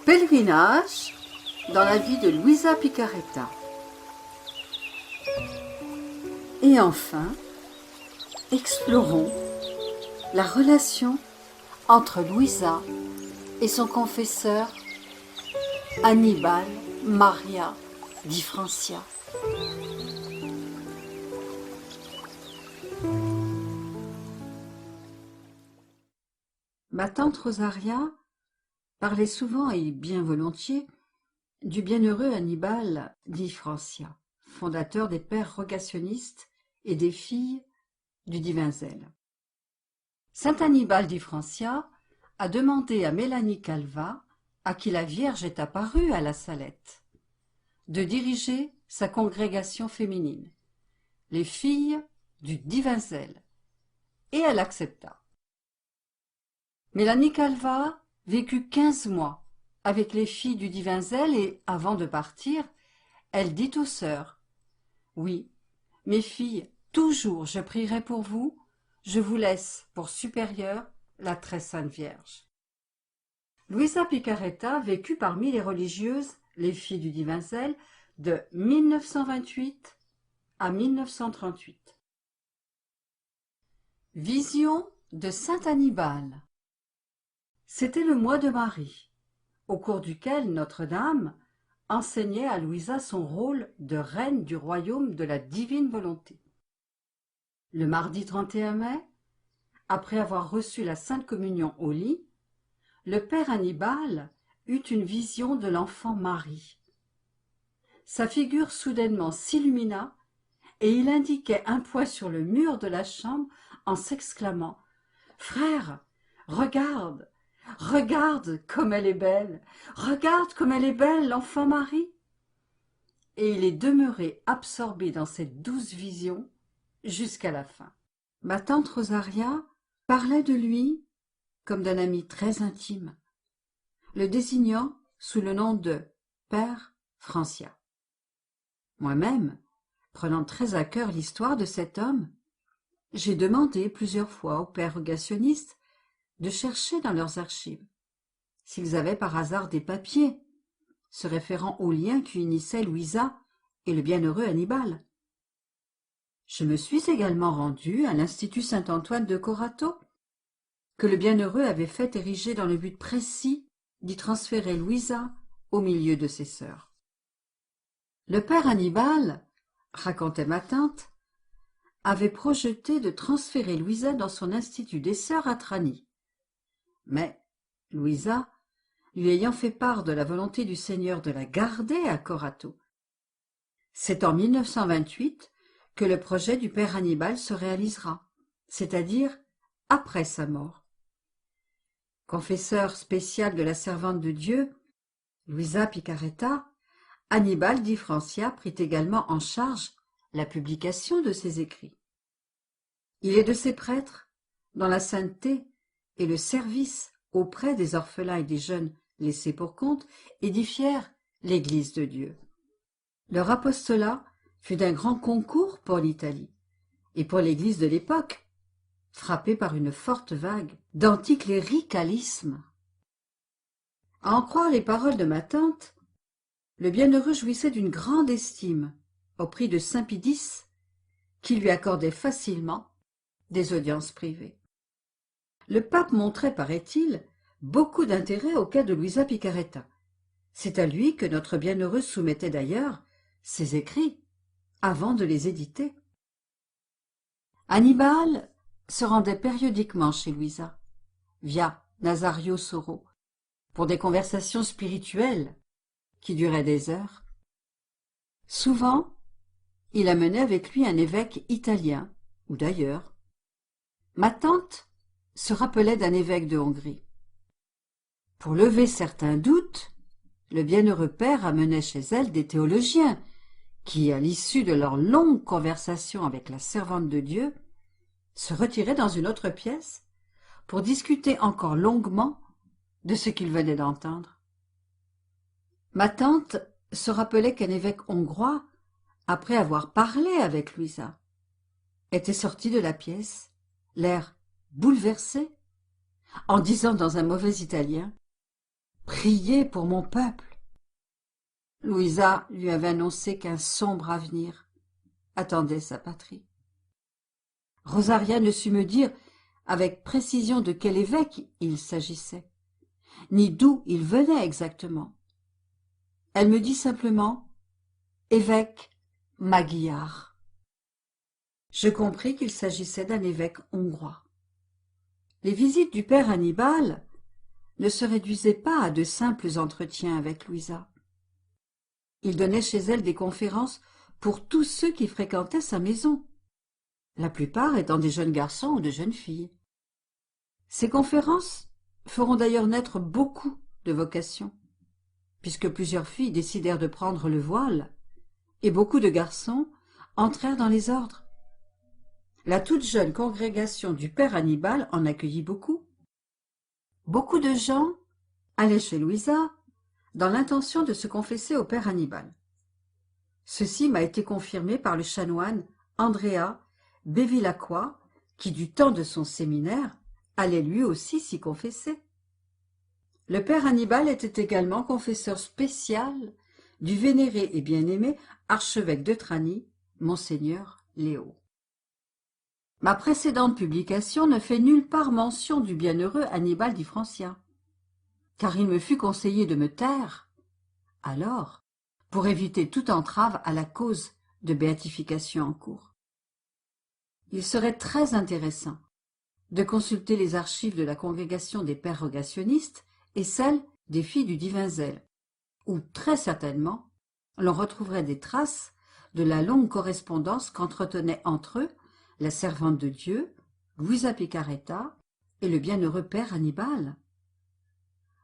Pèlerinage dans la vie de Luisa Picaretta. Et enfin, explorons la relation entre Luisa et son confesseur Annibale Maria di Francia. Ma tante Rosaria parlait souvent et bien volontiers du bienheureux Annibale di Francia, fondateur des Pères rogationnistes et des Filles du Divin Zèle. Saint Annibale di Francia a demandé à Mélanie Calva, à qui la Vierge est apparue à la Salette, de diriger sa congrégation féminine, les Filles du Divin Zèle, et elle accepta. Mélanie Calva vécut 15 mois avec les Filles du Divin Zèle et, avant de partir, elle dit aux sœurs : « Oui, mes filles, toujours je prierai pour vous, je vous laisse pour supérieure la très sainte Vierge. » Luisa Picaretta vécut parmi les religieuses, les Filles du Divin Zèle, de 1928 à 1938. Vision de saint Annibale. C'était le mois de Marie, au cours duquel Notre-Dame enseignait à Luisa son rôle de reine du royaume de la divine volonté. Le mardi 31 mai, après avoir reçu la Sainte Communion au lit, le père Annibale eut une vision de l'enfant Marie. Sa figure soudainement s'illumina et il indiquait un point sur le mur de la chambre en s'exclamant : « Frère, regarde, regarde comme elle est belle, regarde comme elle est belle, l'enfant Marie !» Et il est demeuré absorbé dans cette douce vision jusqu'à la fin. Ma tante Rosaria parlait de lui comme d'un ami très intime, le désignant sous le nom de Père Francia. Moi-même, prenant très à cœur l'histoire de cet homme, j'ai demandé plusieurs fois aux pères rogationnistes de chercher dans leurs archives s'ils avaient par hasard des papiers se référant au lien qui unissait Luisa et le bienheureux Annibale. Je me suis également rendue à l'Institut Saint-Antoine de Corato, que le bienheureux avait fait ériger dans le but précis d'y transférer Luisa au milieu de ses sœurs. Le père Annibale, racontait ma tante, avait projeté de transférer Luisa dans son institut des sœurs à Trani. Mais Luisa, lui ayant fait part de la volonté du Seigneur de la garder à Corato, c'est en 1928 que le projet du père Annibale se réalisera, c'est-à-dire après sa mort. Confesseur spécial de la servante de Dieu, Luisa Picaretta, Annibale di Francia prit également en charge la publication de ses écrits. Il est de ces prêtres dont la sainteté et le service auprès des orphelins et des jeunes laissés pour compte édifièrent l'Église de Dieu. Leur apostolat fut d'un grand concours pour l'Italie et pour l'Église de l'époque, frappée par une forte vague d'anticléricalisme. À en croire les paroles de ma tante, le bienheureux jouissait d'une grande estime auprès de saint Pie X, qui lui accordait facilement des audiences privées. Le pape montrait, paraît-il, beaucoup d'intérêt au cas de Luisa Picaretta. C'est à lui que notre bienheureux soumettait d'ailleurs ses écrits avant de les éditer. Annibale se rendait périodiquement chez Luisa, via Nazario Soro, pour des conversations spirituelles qui duraient des heures. Souvent, il amenait avec lui un évêque italien ou d'ailleurs. Ma tante se rappelait d'un évêque de Hongrie. Pour lever certains doutes, le bienheureux père amenait chez elle des théologiens qui, à l'issue de leur longue conversation avec la servante de Dieu, se retiraient dans une autre pièce pour discuter encore longuement de ce qu'ils venaient d'entendre. Ma tante se rappelait qu'un évêque hongrois, après avoir parlé avec Luisa, était sorti de la pièce, l'air bouleversé, en disant dans un mauvais italien prier pour mon peuple. Louisa lui avait annoncé qu'un sombre avenir attendait sa patrie. Rosaria ne sut me dire avec précision de quel évêque il s'agissait, ni d'où il venait exactement. Elle me dit simplement « Évêque Magyar ». Je compris qu'il s'agissait d'un évêque hongrois. Les visites du père Hannibal ne se réduisaient pas à de simples entretiens avec Louisa. Il donnait chez elle des conférences pour tous ceux qui fréquentaient sa maison, la plupart étant des jeunes garçons ou de jeunes filles. Ces conférences feront d'ailleurs naître beaucoup de vocations, puisque plusieurs filles décidèrent de prendre le voile, et beaucoup de garçons entrèrent dans les ordres. La toute jeune congrégation du père Hannibal en accueillit beaucoup. Beaucoup de gens allaient chez Louisa dans l'intention de se confesser au père Hannibal. Ceci m'a été confirmé par le chanoine Andrea Bevilacqua, qui du temps de son séminaire allait lui aussi s'y confesser. Le père Hannibal était également confesseur spécial du vénéré et bien-aimé archevêque de Trani, monseigneur Léo. Ma précédente publication ne fait nulle part mention du bienheureux Hannibal di Francia, car il me fut conseillé de me taire, alors, pour éviter toute entrave à la cause de béatification en cours. Il serait très intéressant de consulter les archives de la congrégation des pères rogationnistes et celles des filles du divin zèle, où très certainement l'on retrouverait des traces de la longue correspondance qu'entretenaient entre eux la servante de Dieu, Luisa Picaretta, et le bienheureux père Hannibal.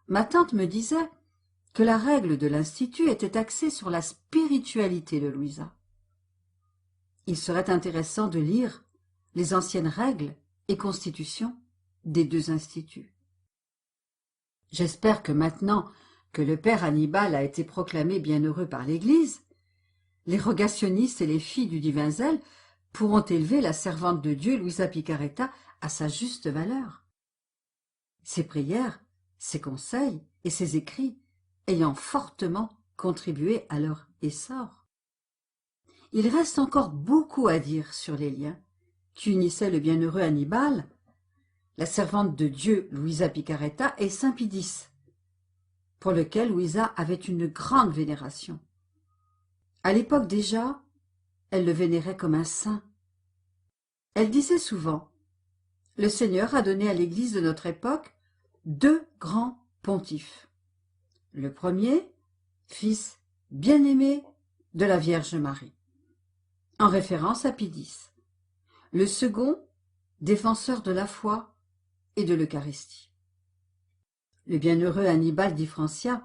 Ma tante me disait que la règle de l'Institut était axée sur la spiritualité de Louisa. Il serait intéressant de lire les anciennes règles et constitutions des deux instituts. J'espère que maintenant que le père Hannibal a été proclamé bienheureux par l'Église, les rogationnistes et les filles du divin zèle pourront élever la servante de Dieu, Luisa Picaretta, à sa juste valeur. Ses prières, ses conseils et ses écrits ayant fortement contribué à leur essor. Il reste encore beaucoup à dire sur les liens qui unissaient le bienheureux Hannibal, la servante de Dieu, Luisa Picaretta, et saint Pie, pour lequel Louisa avait une grande vénération. À l'époque déjà, elle le vénérait comme un saint. Elle disait souvent « Le Seigneur a donné à l'Église de notre époque 2 grands pontifes. Le premier, fils bien-aimé de la Vierge Marie, en référence à Pie X. Le second, défenseur de la foi et de l'Eucharistie. Le bienheureux Hannibal di Francia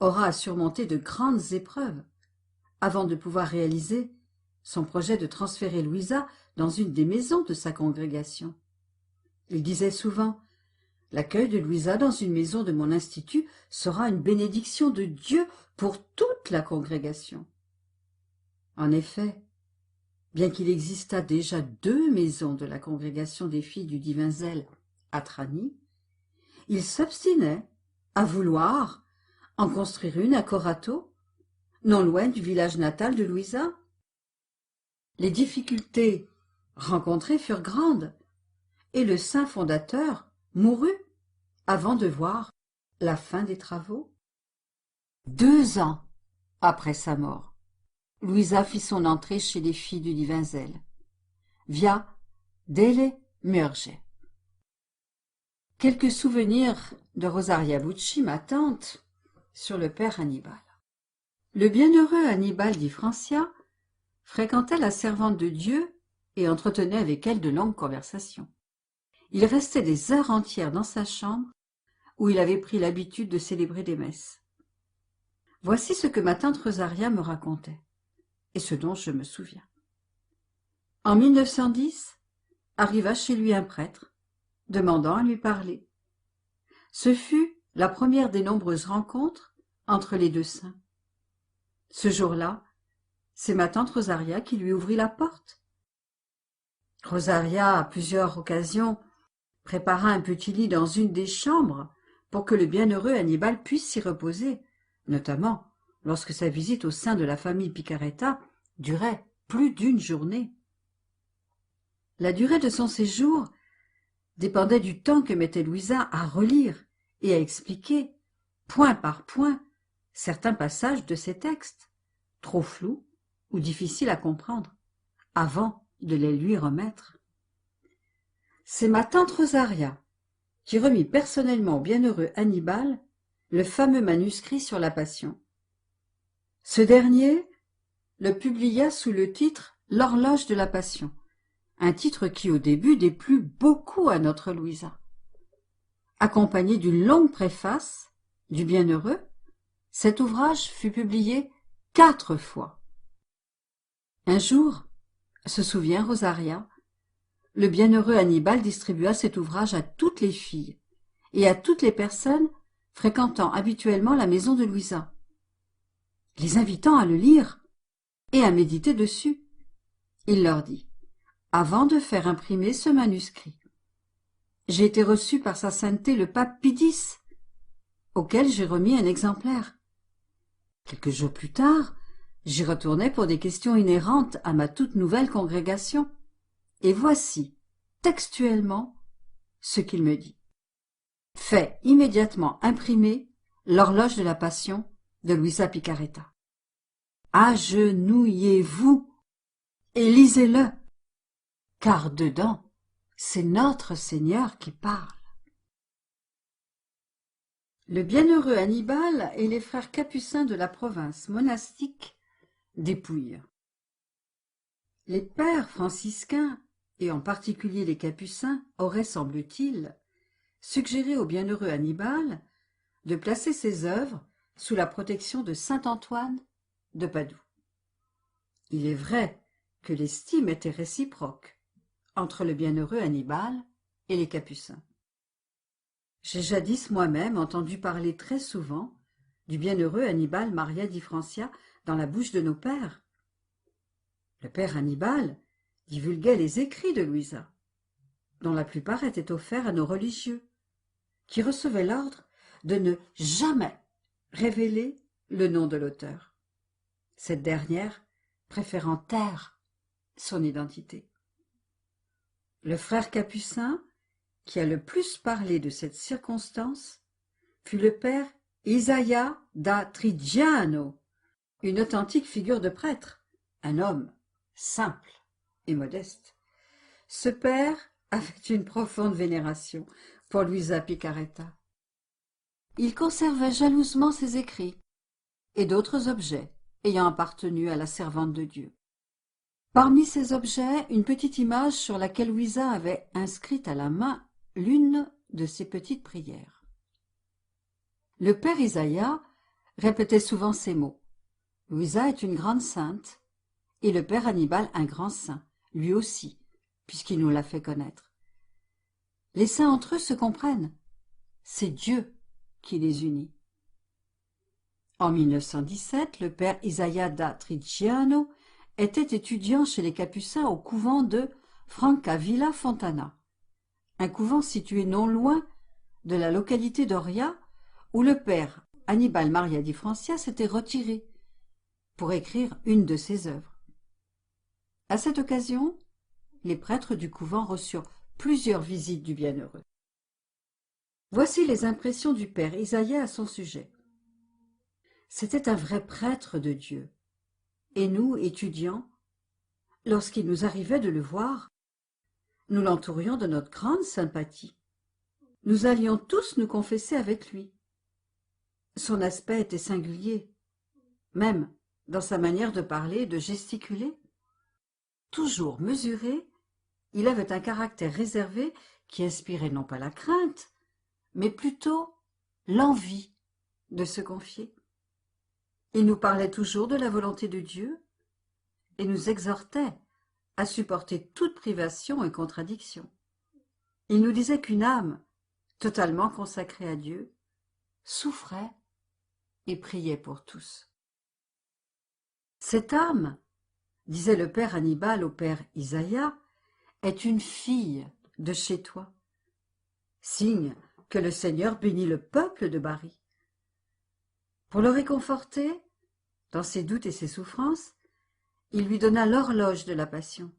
aura à surmonter de grandes épreuves avant de pouvoir réaliser son projet de transférer Louisa dans une des maisons de sa congrégation. Il disait souvent « L'accueil de Louisa dans une maison de mon institut sera une bénédiction de Dieu pour toute la congrégation. » En effet, bien qu'il existât déjà 2 maisons de la congrégation des filles du divin zèle à Trani, il s'obstinait à vouloir en construire une à Corato, non loin du village natal de Louisa. Les difficultés rencontrées furent grandes, et le saint fondateur mourut avant de voir la fin des travaux. 2 ans après sa mort, Louisa fit son entrée chez les filles du divin zèle, via Delle Murge. Quelques souvenirs de Rosaria Bucci, ma tante, sur le père Hannibal. Le bienheureux Hannibal di Francia fréquentait la servante de Dieu et entretenait avec elle de longues conversations. Il restait des heures entières dans sa chambre où il avait pris l'habitude de célébrer des messes. Voici ce que ma tante Rosaria me racontait, et ce dont je me souviens. En 1910, arriva chez lui un prêtre, demandant à lui parler. Ce fut la première des nombreuses rencontres entre les 2 saints. Ce jour-là, c'est ma tante Rosaria qui lui ouvrit la porte. Rosaria, à plusieurs occasions, prépara un petit lit dans une des chambres pour que le bienheureux Hannibal puisse s'y reposer, notamment lorsque sa visite au sein de la famille Picaretta durait plus d'une journée. La durée de son séjour dépendait du temps que mettait Louisa à relire et à expliquer, point par point, certains passages de ses textes, trop flous ou difficiles à comprendre, avant de les lui remettre. C'est ma tante Rosaria qui remit personnellement au bienheureux Hannibal le fameux manuscrit sur la Passion. Ce dernier le publia sous le titre « L'horloge de la Passion », un titre qui au début déplut beaucoup à notre Louisa. Accompagné d'une longue préface du bienheureux, cet ouvrage fut publié 4 fois. Un jour, se souvient Rosaria, le bienheureux Hannibal distribua cet ouvrage à toutes les filles et à toutes les personnes fréquentant habituellement la maison de Louisa, les invitant à le lire et à méditer dessus. Il leur dit: avant de faire imprimer ce manuscrit, j'ai été reçu par sa sainteté le pape Pie X, auquel j'ai remis un exemplaire. Quelques jours plus tard, j'y retournai pour des questions inhérentes à ma toute nouvelle congrégation, et voici, textuellement, ce qu'il me dit. Fais immédiatement imprimer l'horloge de la Passion de Luisa Picaretta. Agenouillez-vous et lisez-le, car dedans, c'est notre Seigneur qui parle. Le bienheureux Hannibal et les frères capucins de la province monastique d'Épouille. Les pères franciscains, et en particulier les capucins, auraient, semble-t-il, suggéré au bienheureux Hannibal de placer ses œuvres sous la protection de saint Antoine de Padoue. Il est vrai que l'estime était réciproque entre le bienheureux Hannibal et les capucins. J'ai jadis moi-même entendu parler très souvent du bienheureux Hannibal Maria di Francia dans la bouche de nos pères. Le père Hannibal divulguait les écrits de Louisa, dont la plupart étaient offerts à nos religieux, qui recevaient l'ordre de ne jamais révéler le nom de l'auteur, cette dernière préférant taire son identité. Le frère capucin qui a le plus parlé de cette circonstance fut le père Isaia da Trigiano, une authentique figure de prêtre, un homme simple et modeste. Ce père avait une profonde vénération pour Luisa Picaretta. Il conservait jalousement ses écrits et d'autres objets ayant appartenu à la servante de Dieu. Parmi ces objets, une petite image sur laquelle Louisa avait inscrite à la main l'une de ses petites prières. Le père Isaïa répétait souvent ces mots. Louisa est une grande sainte, et le père Hannibal un grand saint, lui aussi, puisqu'il nous l'a fait connaître. Les saints entre eux se comprennent. C'est Dieu qui les unit. En 1917, le père Isaïa da Trigiano était étudiant chez les Capucins au couvent de Francavilla Fontana, un couvent situé non loin de la localité d'Oria, où le père Hannibal Maria di Francia s'était retiré pour écrire une de ses œuvres. À cette occasion, les prêtres du couvent reçurent plusieurs visites du bienheureux. Voici les impressions du père Isaïa à son sujet. C'était un vrai prêtre de Dieu, et nous, étudiants, lorsqu'il nous arrivait de le voir, nous l'entourions de notre grande sympathie. Nous allions tous nous confesser avec lui. Son aspect était singulier, même dans sa manière de parler et de gesticuler. Toujours mesuré, il avait un caractère réservé qui inspirait non pas la crainte, mais plutôt l'envie de se confier. Il nous parlait toujours de la volonté de Dieu et nous exhortait à supporter toute privation et contradiction. Il nous disait qu'une âme totalement consacrée à Dieu souffrait et priait pour tous. Cette âme, disait le père Hannibal au père Isaïa, est une fille de chez toi, signe que le Seigneur bénit le peuple de Bari. Pour le réconforter, dans ses doutes et ses souffrances, il lui donna l'horloge de la Passion.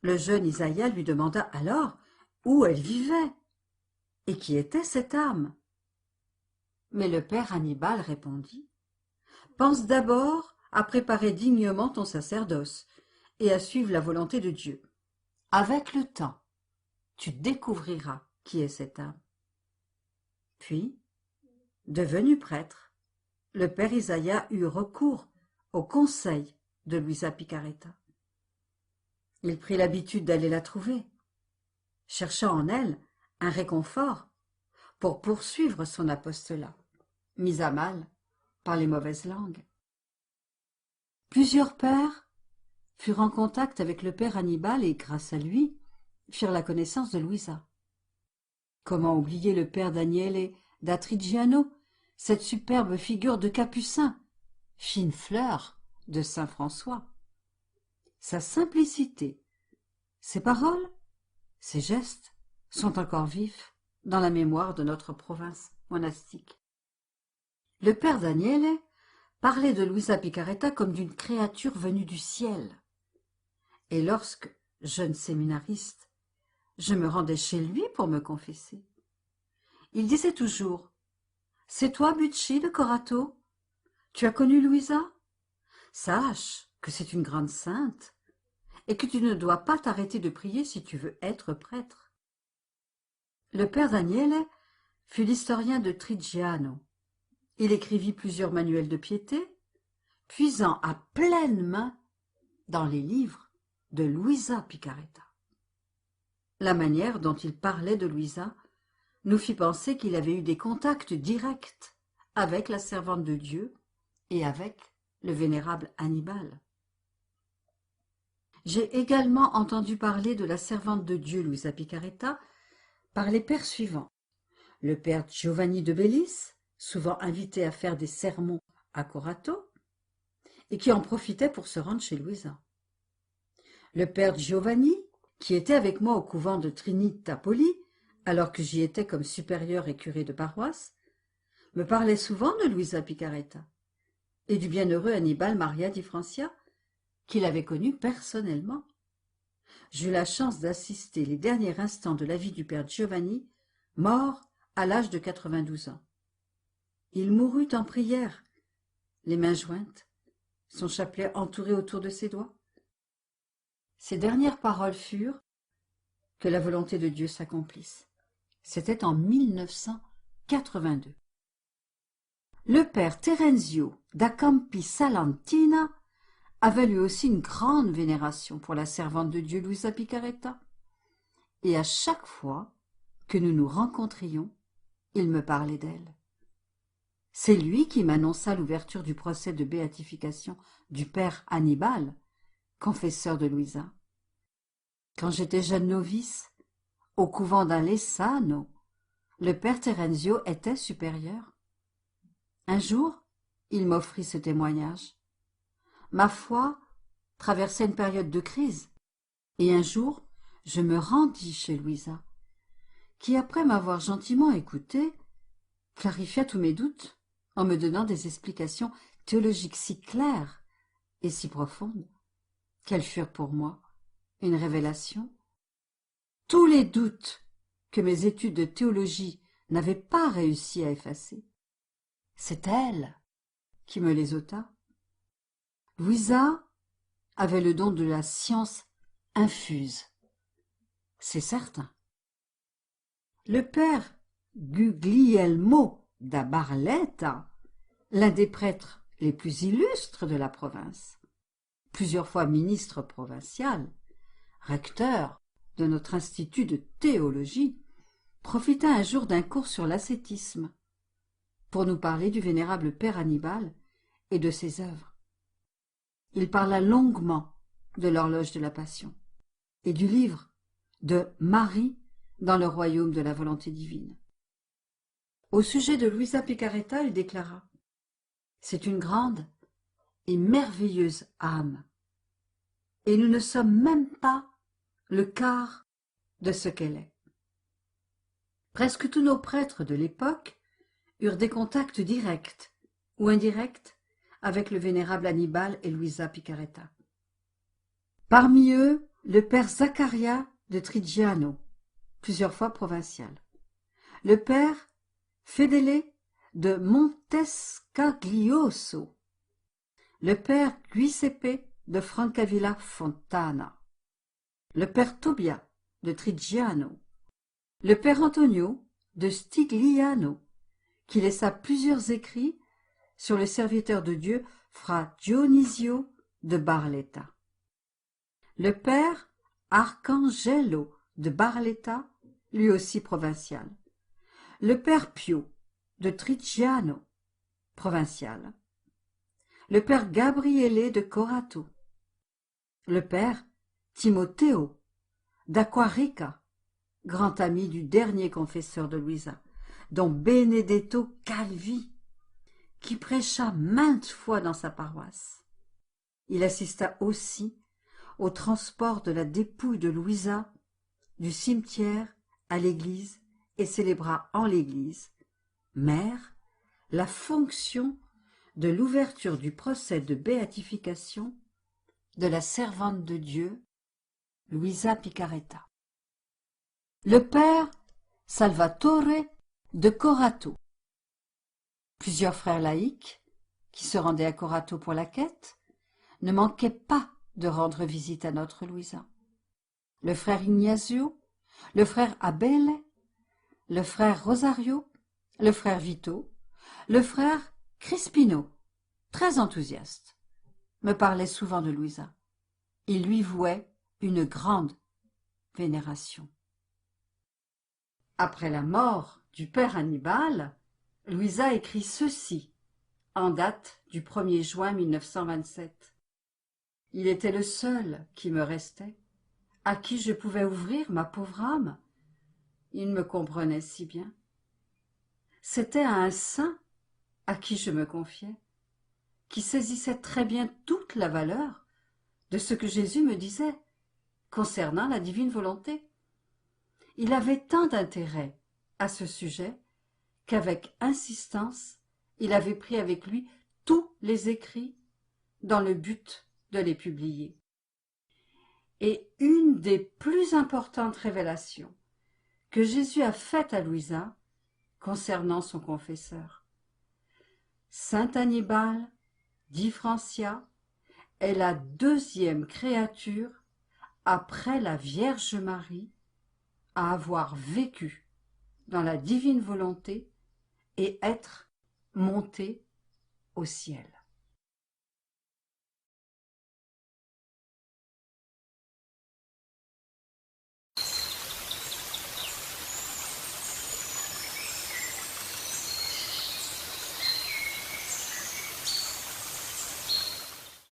Le jeune Isaïe lui demanda alors où elle vivait et qui était cette âme. Mais le père Annibal répondit: « Pense d'abord à préparer dignement ton sacerdoce et à suivre la volonté de Dieu. Avec le temps, tu découvriras qui est cette âme. » Puis, devenu prêtre, le père Isaïe eut recours au conseil de Luisa Picaretta. Il prit l'habitude d'aller la trouver, cherchant en elle un réconfort pour poursuivre son apostolat, mis à mal par les mauvaises langues. Plusieurs pères furent en contact avec le père Annibal et, grâce à lui, firent la connaissance de Luisa. Comment oublier le père Daniele da Trigiano, cette superbe figure de capucin, fine fleur de saint François. Sa simplicité, ses paroles, ses gestes sont encore vifs dans la mémoire de notre province monastique. Le père Daniele parlait de Luisa Picaretta comme d'une créature venue du ciel. Et lorsque, jeune séminariste, je me rendais chez lui pour me confesser, il disait toujours: « C'est toi, Bucci de Corato? Tu as connu Luisa? Sache que c'est une grande sainte et que tu ne dois pas t'arrêter de prier si tu veux être prêtre. » Le père Daniele fut l'historien de Trigiano. Il écrivit plusieurs manuels de piété, puisant à pleine main dans les livres de Luisa Picaretta. La manière dont il parlait de Luisa nous fit penser qu'il avait eu des contacts directs avec la servante de Dieu et avec le vénérable Annibal. J'ai également entendu parler de la servante de Dieu Luisa Picaretta par les pères suivants: le père Giovanni de Bellis, souvent invité à faire des sermons à Corato, et qui en profitait pour se rendre chez Luisa; le père Giovanni, qui était avec moi au couvent de Trinita Poli, alors que j'y étais comme supérieur et curé de paroisse, me parlait souvent de Luisa Picaretta et du bienheureux Annibal Maria di Francia, qu'il avait connu personnellement. J'eus la chance d'assister les derniers instants de la vie du père Giovanni, mort à l'âge de 92 ans. Il mourut en prière, les mains jointes, son chapelet entouré autour de ses doigts. Ses dernières paroles furent: « Que la volonté de Dieu s'accomplisse. » C'était en 1982. Le père Terenzio da Campi Salantina avait lui aussi une grande vénération pour la servante de Dieu Luisa Picaretta, et à chaque fois que nous nous rencontrions, il me parlait d'elle. C'est lui qui m'annonça l'ouverture du procès de béatification du père Annibal, confesseur de Luisa. Quand j'étais jeune novice, au couvent d'Alessano, le père Terenzio était supérieur. Un jour, il m'offrit ce témoignage. Ma foi traversait une période de crise, et un jour, je me rendis chez Luisa, qui, après m'avoir gentiment écouté, clarifia tous mes doutes en me donnant des explications théologiques si claires et si profondes qu'elles furent pour moi une révélation. Tous les doutes que mes études de théologie n'avaient pas réussi à effacer, c'est elle qui me les ôta. Luisa avait le don de la science infuse, c'est certain. Le père Guglielmo da Barletta, l'un des prêtres les plus illustres de la province, plusieurs fois ministre provincial, recteur de notre institut de théologie, profita un jour d'un cours sur l'ascétisme pour nous parler du vénérable père Annibal et de ses œuvres. Il parla longuement de l'horloge de la Passion et du livre de Marie dans le royaume de la volonté divine. Au sujet de Luisa Picaretta, il déclara: « C'est une grande et merveilleuse âme, et nous ne sommes même pas le quart de ce qu'elle est. » Presque tous nos prêtres de l'époque eurent des contacts directs ou indirects avec le vénérable Annibale et Luisa Picaretta. Parmi eux, le père Zaccaria de Trigiano, plusieurs fois provincial, le père Fedele de Montescaglioso, le père Giuseppe de Francavilla Fontana, le père Tobia de Trigiano, le père Antonio de Stigliano, qui laissa plusieurs écrits sur le serviteur de Dieu Fra Dionisio de Barletta, le père Arcangelo de Barletta, lui aussi provincial, le père Pio de Trigiano, provincial, le père Gabriele de Corato, le père Timoteo d'Acquarica, grand ami du dernier confesseur de Luisa, dont Benedetto Calvi, qui prêcha maintes fois dans sa paroisse. Il assista aussi au transport de la dépouille de Luisa du cimetière à l'église et célébra en l'église mère la fonction de l'ouverture du procès de béatification de la servante de Dieu, Luisa Picaretta. Le père Salvatore de Corato. Plusieurs frères laïcs, qui se rendaient à Corato pour la quête, ne manquaient pas de rendre visite à notre Luisa. Le frère Ignazio, le frère Abele, le frère Rosario, le frère Vito, le frère Crispino, très enthousiaste, me parlaient souvent de Luisa. Ils lui vouaient une grande vénération. Après la mort du père Annibale, Luisa écrit ceci, en date du 1er juin 1927. Il était le seul qui me restait, à qui je pouvais ouvrir ma pauvre âme. Il me comprenait si bien. C'était à un saint à qui je me confiais, qui saisissait très bien toute la valeur de ce que Jésus me disait concernant la divine volonté. Il avait tant d'intérêt à ce sujet qu'avec insistance, il avait pris avec lui tous les écrits dans le but de les publier. Et une des plus importantes révélations que Jésus a faites à Luisa concernant son confesseur. Saint Annibale, dit Francia, est la deuxième créature après la Vierge Marie à avoir vécu dans la divine volonté et être montée au ciel.